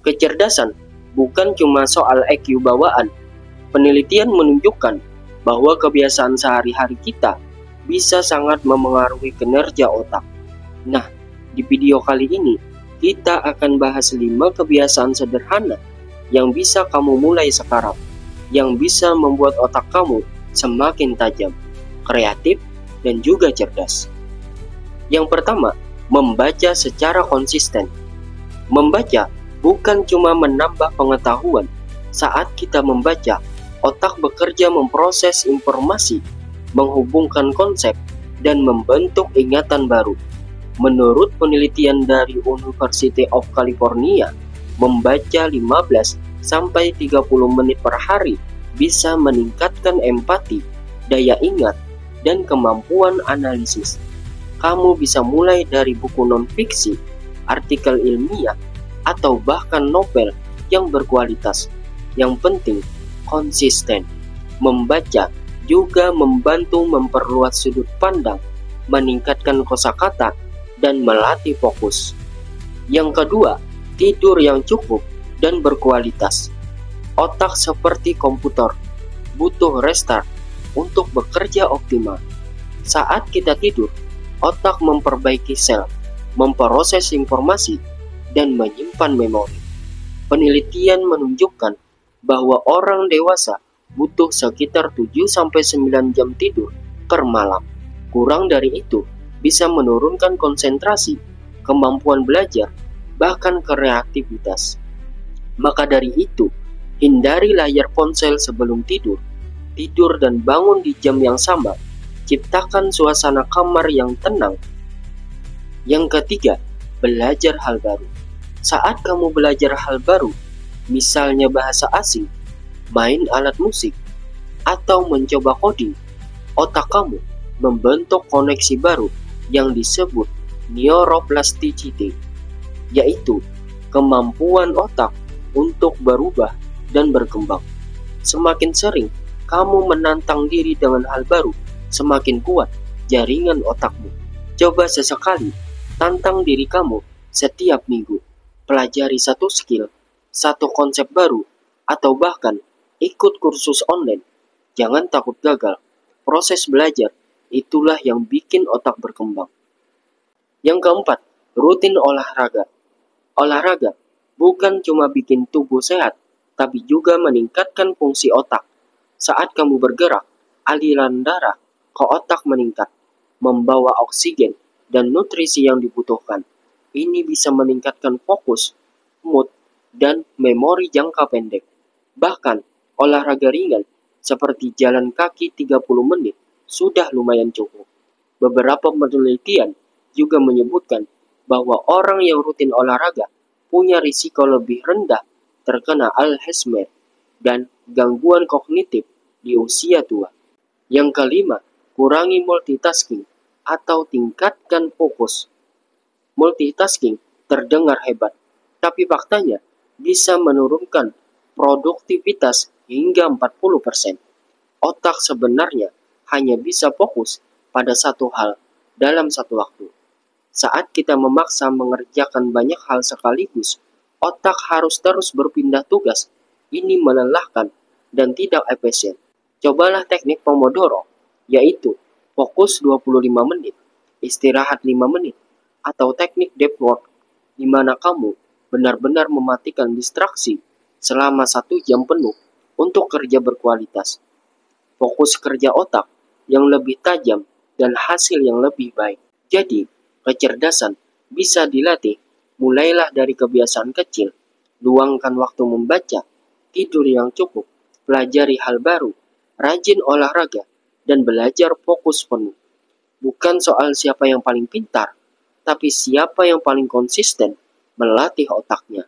Kecerdasan bukan cuma soal IQ bawaan. Penelitian menunjukkan bahwa kebiasaan sehari-hari kita bisa sangat memengaruhi kinerja otak. Nah, di video kali ini kita akan bahas 5 kebiasaan sederhana yang bisa kamu mulai sekarang, yang bisa membuat otak kamu semakin tajam, kreatif, dan juga cerdas. Yang pertama, membaca secara konsisten. Membaca bukan cuma menambah pengetahuan. Saat kita membaca, otak bekerja memproses informasi, menghubungkan konsep, dan membentuk ingatan baru. Menurut penelitian dari University of California, membaca 15-30 menit per hari bisa meningkatkan empati, daya ingat, dan kemampuan analisis. Kamu bisa mulai dari buku non-fiksi, artikel ilmiah, atau bahkan novel yang berkualitas. Yang penting, konsisten. Membaca juga membantu memperluas sudut pandang, meningkatkan kosakata, dan melatih fokus. Yang kedua, tidur yang cukup dan berkualitas. Otak seperti komputer, butuh restart untuk bekerja optimal. Saat kita tidur, otak memperbaiki sel, memproses informasi, dan menyimpan memori. Penelitian menunjukkan bahwa orang dewasa butuh sekitar 7-9 jam tidur per malam. Kurang dari itu bisa menurunkan konsentrasi, kemampuan belajar, bahkan kreativitas. Maka dari itu, hindari layar ponsel sebelum tidur. Tidur dan bangun di jam yang sama. Ciptakan suasana kamar yang tenang. Yang ketiga, belajar hal baru. Saat kamu belajar hal baru, misalnya bahasa asing, main alat musik, atau mencoba coding, otak kamu membentuk koneksi baru yang disebut neuroplasticity, yaitu kemampuan otak untuk berubah dan berkembang. Semakin sering kamu menantang diri dengan hal baru, semakin kuat jaringan otakmu. Coba sesekali tantang diri kamu setiap minggu. Pelajari satu skill, satu konsep baru, atau bahkan ikut kursus online. Jangan takut gagal. Proses belajar itulah yang bikin otak berkembang. Yang keempat, rutin olahraga. Olahraga bukan cuma bikin tubuh sehat, tapi juga meningkatkan fungsi otak. Saat kamu bergerak, aliran darah ke otak meningkat, membawa oksigen dan nutrisi yang dibutuhkan. Ini bisa meningkatkan fokus, mood, dan memori jangka pendek. Bahkan, olahraga ringan seperti jalan kaki 30 menit sudah lumayan cukup. Beberapa penelitian juga menyebutkan bahwa orang yang rutin olahraga punya risiko lebih rendah terkena Alzheimer dan gangguan kognitif di usia tua. Yang kelima, kurangi multitasking atau tingkatkan fokus. Multitasking terdengar hebat, tapi faktanya bisa menurunkan produktivitas hingga 40%. Otak sebenarnya hanya bisa fokus pada satu hal dalam satu waktu. Saat kita memaksa mengerjakan banyak hal sekaligus, otak harus terus berpindah tugas. Ini melelahkan dan tidak efisien. Cobalah teknik Pomodoro, yaitu fokus 25 menit, istirahat 5 menit, atau teknik deep work, di mana kamu benar-benar mematikan distraksi selama 1 jam penuh untuk kerja berkualitas. Fokus kerja otak yang lebih tajam dan hasil yang lebih baik. Jadi, kecerdasan bisa dilatih. Mulailah dari kebiasaan kecil. Luangkan waktu membaca, tidur yang cukup, pelajari hal baru, rajin olahraga, dan belajar fokus penuh. Bukan soal siapa yang paling pintar, tapi siapa yang paling konsisten melatih otaknya.